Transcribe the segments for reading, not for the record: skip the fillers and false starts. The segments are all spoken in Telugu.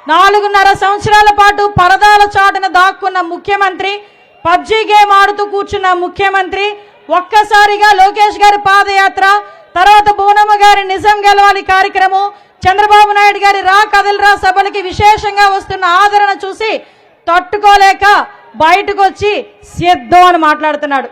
4.5 సంవత్సరాల పాటు పరదాల చాటున దాక్కున్న ముఖ్యమంత్రి, పబ్జీ గేమ్ ఆడుతూ కూర్చున్న ముఖ్యమంత్రి, ఒక్కసారిగా లోకేష్ గారి పాదయాత్ర, తర్వాత బోనమ్మ గారి నిజం గెలవాలి కార్యక్రమం, చంద్రబాబు నాయుడు గారి రా కదలరా సభలకి విశేషంగా వస్తున్న ఆదరణ చూసి తట్టుకోలేక బయటకు వచ్చి సిద్ధం అని మాట్లాడుతున్నాడు.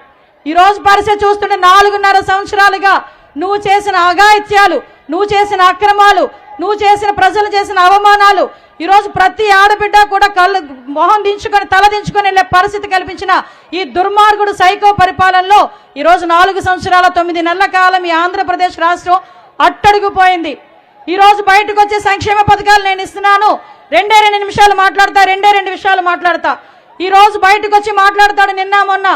ఈరోజు పరిస్థితి చూస్తుంటే 4.5 సంవత్సరాలుగా నువ్వు చేసిన అఘాయిత్యాలు, నువ్వు చేసిన అక్రమాలు, నువ్వు చేసిన ప్రజలు చేసిన అవమానాలు, ఈరోజు ప్రతి ఆడబిడ్డ కూడా మొహం దించుకొని తల దించుకొని వెళ్లే పరిస్థితి కల్పించిన ఈ దుర్మార్గుడు సైకో పరిపాలనలో ఈరోజు 4 సంవత్సరాల 9 నెలల కాలం ఈ ఆంధ్రప్రదేశ్ రాష్ట్రం అట్టడుగుపోయింది. ఈరోజు బయటకు వచ్చే సంక్షేమ పథకాలు నేను ఇస్తున్నాను, 2 నిమిషాలు మాట్లాడతా, 2 విషయాలు మాట్లాడతా. ఈ రోజు బయటకు వచ్చి మాట్లాడతాడు. నిన్న మొన్న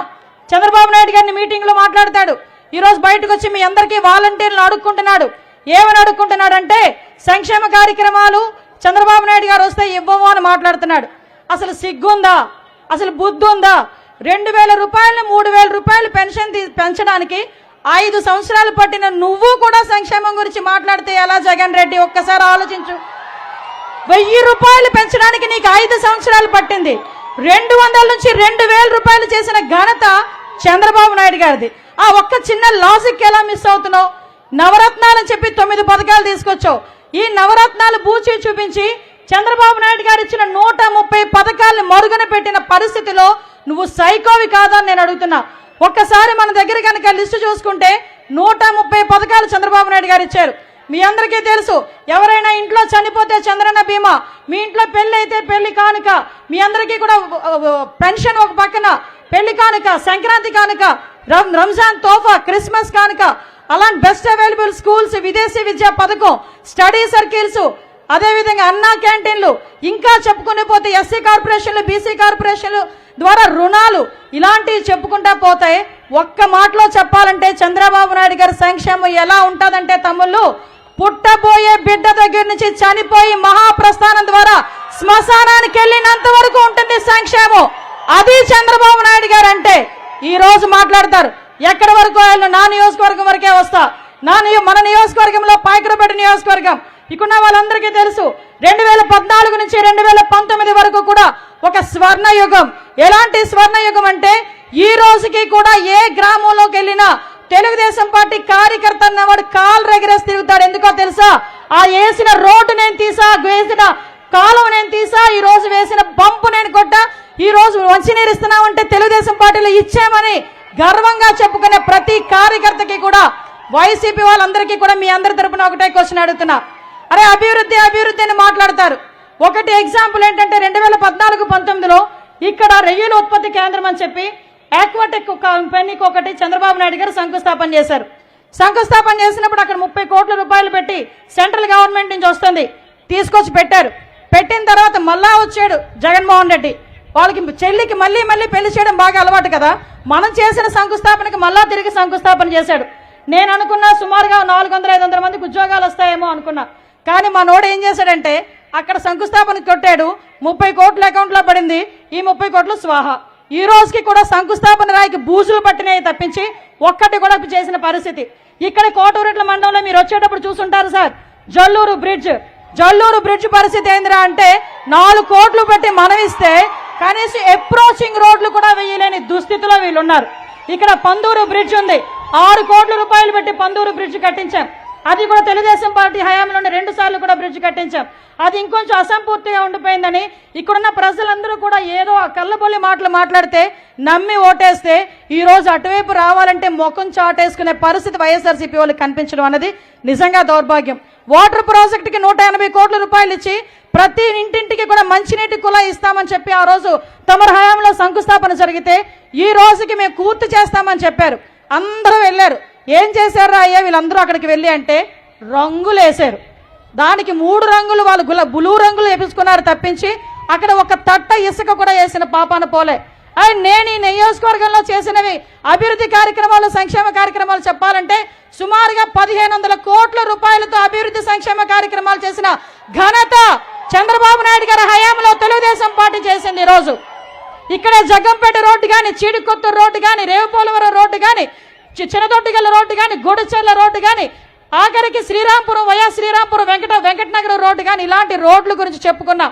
చంద్రబాబు నాయుడు గారిని మీటింగ్ లో మాట్లాడతాడు. ఈ రోజు బయటకు వచ్చి మీ అందరికీ వాలంటీర్లు అడుక్కుంటున్నాడు. ఏమని అడుక్కుంటున్నాడంటే సంక్షేమ కార్యక్రమాలు చంద్రబాబు నాయుడు గారు వస్తే ఇవ్వము అని మాట్లాడుతున్నాడు. అసలు సిగ్గుందా? అసలు బుద్ధి ఉందా? 2,000 రూపాయలు 3,000 రూపాయలు పెన్షన్ పెంచడానికి 5 సంవత్సరాలు పట్టిన నువ్వు కూడా సంక్షేమం గురించి మాట్లాడితే ఎలా జగన్ రెడ్డి? ఒక్కసారి ఆలోచించు. 1000 రూపాయలు పెంచడానికి నీకు 5 సంవత్సరాలు పట్టింది. 200 నుంచి 2,000 రూపాయలు చేసిన ఘనత చంద్రబాబు నాయుడు గారిది. ఆ ఒక్క చిన్న లాజిక్ ఎలా మిస్ అవుతున్నావు? నవరత్నాలు చెప్పి 9 పథకాలు తీసుకొచ్చావు. ఈ నవరత్నాలు బూచి చూపించి చంద్రబాబు నాయుడు గారు ఇచ్చిన 130 పథకాలను మరుగున పెట్టిన పరిస్థితిలో నువ్వు సైకోవి కాదని నేను అడుగుతున్నా. ఒక్కసారి మన దగ్గర కనుక లిస్టు చూసుకుంటే 130 పథకాలు చంద్రబాబు నాయుడు గారు ఇచ్చారు. మీ అందరికీ తెలుసు, ఎవరైనా ఇంట్లో చనిపోతే చంద్రన్న బీమా, మీ ఇంట్లో పెళ్లి అయితే పెళ్లి కానుక, మీ అందరికీ కూడా పెన్షన్ ఒక పక్కన, పెళ్లి కానుక, సంక్రాంతి కానుక, రంజాన్ తోఫా, క్రిస్మస్ కానుక, అలాంటి బెస్ట్ అవైలబుల్ స్కూల్స్, విదేశీ విద్యా పథకం, స్టడీ సర్కిల్స్, అదేవిధంగా అన్నా క్యాంటీన్లు, ఇంకా చెప్పుకునే పోతే ఎస్సీ కార్పొరేషన్లు, బీసీ కార్పొరేషన్లు ద్వారా రుణాలు, ఇలాంటివి చెప్పుకుంటా పోతాయి. ఒక్క మాటలో చెప్పాలంటే చంద్రబాబు నాయుడు గారి సంక్షేమం ఎలా ఉంటుందంటే తమ్ముళ్ళు, పుట్టబోయే బిడ్డ దగ్గర నుంచి చనిపోయి మహాప్రస్థానం ద్వారా శ్మశానానికి వెళ్ళినంత వరకు ఉంటుంది సంక్షేమం. అది చంద్రబాబు నాయుడు గారు అంటే. ఈ రోజు మాట్లాడతారు ఎక్కడి వరకు ఆయన నా నియోజకవర్గం వరకే వస్తా, మన నియోజకవర్గంలో పాయకరపేట నియోజకవర్గం ఇక్కడ వాళ్ళందరికీ తెలుసు 2014 నుంచి 2019 వరకు కూడా ఒక స్వర్ణ యుగం. ఎలాంటి స్వర్ణ యుగం అంటే ఈ రోజుకి కూడా ఏ గ్రామంలోకి వెళ్ళినా తెలుగుదేశం పార్టీ కార్యకర్త అన్నవాడు కాలు రెగరేసి తిరుగుతాడు. ఎందుకో తెలుసా? ఆ వేసిన రోడ్డు నేను తీసా, వేసిన కాలువ నేను తీసా, ఈ రోజు వేసిన పంపు నేను కొట్టా, ఈ రోజు మంచినీరు ఇస్తున్నామంటే తెలుగుదేశం పార్టీలో ఇచ్చామని గర్వంగా చెప్పుకునే ప్రతి కార్యకర్తకి కూడా వైసీపీ వాళ్ళందరికీ కూడా మీ అందరి తరపున ఒకటే క్వశ్చన్ అడుగుతున్నా. అరే అభివృద్ధి అభివృద్ధి అని మాట్లాడతారు. ఒకటి ఎగ్జాంపుల్ ఏంటంటే 2014-19లో ఇక్కడ రొయ్యల ఉత్పత్తి కేంద్రం అని చెప్పి ఆక్వాటెక్ కంపెనీకి ఒకటి చంద్రబాబు నాయుడు గారు శంకుస్థాపన చేశారు. శంకుస్థాపన చేసినప్పుడు అక్కడ 30 కోట్ల రూపాయలు పెట్టి సెంట్రల్ గవర్నమెంట్ నుంచి వస్తుంది తీసుకొచ్చి పెట్టారు. పెట్టిన తర్వాత మళ్ళా వచ్చాడు జగన్మోహన్ రెడ్డి. వాళ్ళకి చెల్లికి మళ్ళీ పెళ్లి చేయడం బాగా అలవాటు కదా, మనం చేసిన శంకుస్థాపనకి మళ్ళా తిరిగి శంకుస్థాపన చేశాడు. నేను అనుకున్నా సుమారుగా 400-500 మందికి ఉద్యోగాలు వస్తాయేమో అనుకున్నా. కానీ మా నోడు ఏం చేశాడంటే అక్కడ శంకుస్థాపన కొట్టాడు, 30 కోట్ల అకౌంట్లో పడింది, ఈ 30 కోట్లు స్వాహా. ఈ రోజుకి కూడా శంకుస్థాపన రాయికి బూజులు పట్టినాయి తప్పించి ఒక్కటి కూడా చేసిన పరిస్థితి. ఇక్కడ కోటూరెట్ల మండలంలో మీరు వచ్చేటప్పుడు చూసుంటారు సార్, జల్లూరు బ్రిడ్జ్ పరిస్థితి ఏందిరా అంటే 4 కోట్లు పెట్టి మనవిస్తే కనీసం అప్రోచింగ్ రోడ్లు కూడా వేయలేని దుస్థితిలో వీళ్ళు ఉన్నారు. ఇక్కడ పందూరు బ్రిడ్జ్ ఉంది, 6 కోట్ల రూపాయలు పెట్టి పందూరు బ్రిడ్జ్ కట్టించాం. అది కూడా తెలుగుదేశం పార్టీ హయాంలోనే 2 సార్లు కూడా బ్రిడ్జ్ కట్టించాం. అది ఇంకొంచెం అసంపూర్తిగా ఉండిపోయిందని ఇక్కడున్న ప్రజలందరూ కూడా ఏదో కళ్ళబొల్లి మాటలు మాట్లాడితే నమ్మి ఓటేస్తే ఈ రోజు అటువైపు రావాలంటే ముఖం చాటేసుకునే పరిస్థితి వైఎస్ఆర్సీపీ వాళ్ళకి కనిపించడం అనేది నిజంగా దౌర్భాగ్యం. వాటర్ ప్రాజెక్టుకి 180 కోట్ల రూపాయలు ఇచ్చి ప్రతి ఇంటింటికి కూడా మంచినీటి కుళాయి ఇస్తామని చెప్పి ఆ రోజు తమరి హయాంలో శంకుస్థాపన జరిగితే ఈ రోజుకి మేము పూర్తి చేస్తామని చెప్పారు. అందరూ వెళ్ళారు. ఏం చేశారా అయ్యా వీళ్ళందరూ అక్కడికి వెళ్ళి అంటే రంగులు వేశారు. దానికి 3 రంగులు వాళ్ళు బ్లూ రంగులు వేపించుకున్నారు తప్పించి అక్కడ ఒక తట్ట ఇసుక కూడా వేసిన పాపాన పోలే. నేను ఈ నియోజకవర్గంలో చేసినవి అభివృద్ధి కార్యక్రమాలు, సంక్షేమ కార్యక్రమాలు చెప్పాలంటే సుమారుగా 1500 కోట్ల రూపాయలతో అభివృద్ధి సంక్షేమ కార్యక్రమాలు చేసిన ఘనత చంద్రబాబు నాయుడు గారి హయాంలో తెలుగుదేశం పార్టీ చేసింది. ఈ రోజు ఇక్కడ జగ్గంపేట రోడ్డు కానీ, చీడికొత్తూరు రోడ్డు కానీ, రేవుపోలవరం రోడ్డు కానీ, చిన్నదొట్టిగల్ల రోడ్డు కానీ, గొడచెర్ల రోడ్డు కానీ, ఆఖరికి శ్రీరాంపురం, వైఎస్ శ్రీరాంపురం, వెంకటనగర్ రోడ్డు కానీ, ఇలాంటి రోడ్ల గురించి చెప్పుకున్నాం.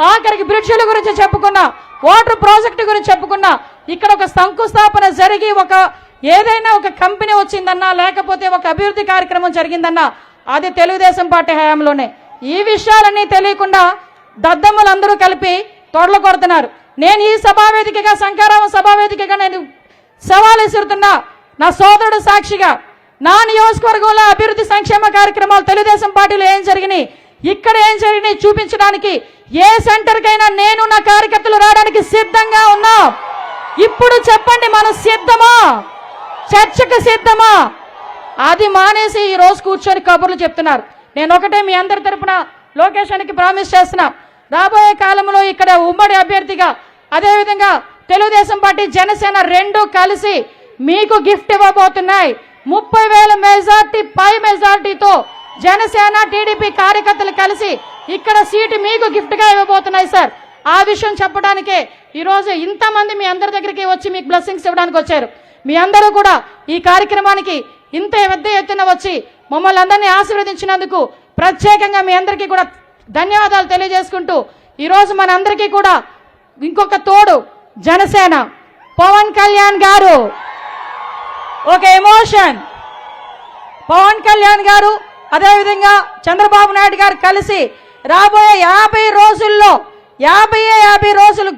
ఆఖరికి బ్రిడ్జిల గురించి చెప్పుకున్నా, వాటర్ ప్రాజెక్టు గురించి చెప్పుకున్నా. ఇక్కడ ఒక శంకుస్థాపన జరిగి ఏదైనా ఒక కంపెనీ వచ్చిందన్నా, లేకపోతే ఒక అభివృద్ధి కార్యక్రమం జరిగిందన్నా అది తెలుగుదేశం పార్టీ హయాంలోనే. ఈ విషయాలన్నీ తెలియకుండా దద్దమ్మలందరూ కలిపి తొడలు కొడుతున్నారు. నేను ఈ సభావేదికగా, శంకరామ సభావేదికగా నేను సవాల్ విసురుతున్నా. నా సోదరుడు సాక్షిగా నా నియోజకవర్గంలో అభివృద్ధి సంక్షేమ కార్యక్రమాలు తెలుగుదేశం పార్టీలో ఏం జరిగినాయి, ఇక్కడ ఏం జరిగినాయి చూపించడానికి ఏ సెంటర్కైనా నేను నా కార్యకర్తలు రావడానికి సిద్ధంగా ఉన్నా. ఇప్పుడు చెప్పండి, మనం సిద్ధమా? చర్చకు సిద్ధమా? అది మానేసి ఈ రోజు కూర్చొని కబుర్లు చెప్తున్నారు. నేను ఒకటే మీ అందరి తరపున లోకేషన్కి ప్రామిస్ చేస్తున్నా, రాబోయే కాలంలో ఇక్కడ ఉమ్మడి అభ్యర్థిగా, అదేవిధంగా తెలుగుదేశం పార్టీ జనసేన రెండు కలిసి మీకు గిఫ్ట్ ఇవ్వబోతున్నాయి. 30,000 మెజార్టీ, పై మెజార్టీతో జనసేన టీడీపీ కార్యకర్తలు కలిసి ఇక్కడ సీటు మీకు గిఫ్ట్ గా ఇవ్వబోతున్నాయి సార్. ఆ విషయం చెప్పడానికే ఈరోజు ఇంతమంది మీ అందరి దగ్గరికి వచ్చి మీకు బ్లెస్సింగ్స్ ఇవ్వడానికి వచ్చారు. మీ అందరూ కూడా ఈ కార్యక్రమానికి ఇంత పెద్ద ఎత్తున వచ్చి మమ్మల్ని అందరినీ ఆశీర్వదించినందుకు ప్రత్యేకంగా మీ అందరికీ కూడా ధన్యవాదాలు తెలియజేసుకుంటూ, ఈరోజు మనందరికీ కూడా ఇంకొక తోడు జనసేన పవన్ కళ్యాణ్ గారు, ఒక ఎమోషన్. పవన్ కళ్యాణ్ గారు అదేవిధంగా చంద్రబాబు నాయుడు గారు కలిసి రాబోయే 50 రోజుల్లో 50 రోజులు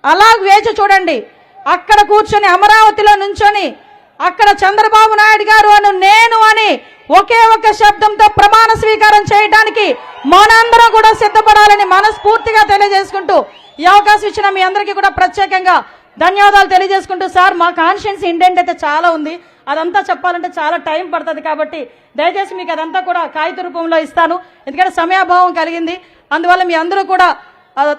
అలా వేచి చూడండి. అక్కడ కూర్చొని అమరావతిలో నుంచొని అక్కడ చంద్రబాబు నాయుడు గారు అను నేను అని ఒకే ఒక శబ్దంతో ప్రమాణ స్వీకారం చేయడానికి మనందరం కూడా సిద్ధపడాలని మనస్ఫూర్తిగా తెలియజేసుకుంటూ, ఈ అవకాశం ఇచ్చిన మీ అందరికీ కూడా ప్రత్యేకంగా ధన్యవాదాలు తెలియజేసుకుంటూ, సార్ మా కాన్షియన్స్ ఇండెంట్ అయితే చాలా ఉంది, అదంతా చెప్పాలంటే చాలా టైం పడుతుంది కాబట్టి దయచేసి మీకు అదంతా కూడా కాగిత రూపంలో ఇస్తాను. ఎందుకంటే సమయాభావం కలిగింది, అందువల్ల మీ అందరూ కూడా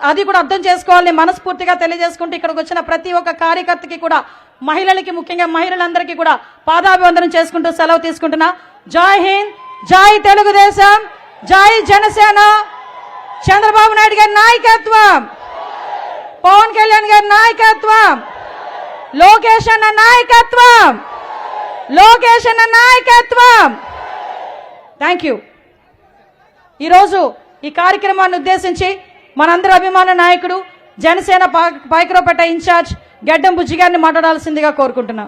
అది కూడా అర్థం చేసుకోవాలని మనస్ఫూర్తిగా తెలియజేసుకుంటూ, ఇక్కడికి వచ్చిన ప్రతి ఒక్క కార్యకర్తకి కూడా, మహిళలకి ముఖ్యంగా మహిళలందరికీ కూడా పాదాభివందనం చేసుకుంటూ సెలవు తీసుకుంటున్నా. జై హింద్, జై తెలుగుదేశం, జై జనసేన. చంద్రబాబు నాయుడు గారి నాయకత్వం, పవన్ కళ్యాణ్ గారి నాయకత్వం, లోకేష్ అన్న నాయకత్వం, లోకేష్ అన్న నాయకత్వం. Thank you. ఈరోజు ఈ కార్యక్రమాన్ని ఉద్దేశించి మనందరి అభిమాన నాయకుడు జనసేన పాయకరావుపేట ఇన్ఛార్జ్ గడ్డం బుజ్జి గారిని మాట్లాడాల్సిందిగా కోరుకుంటున్నాం.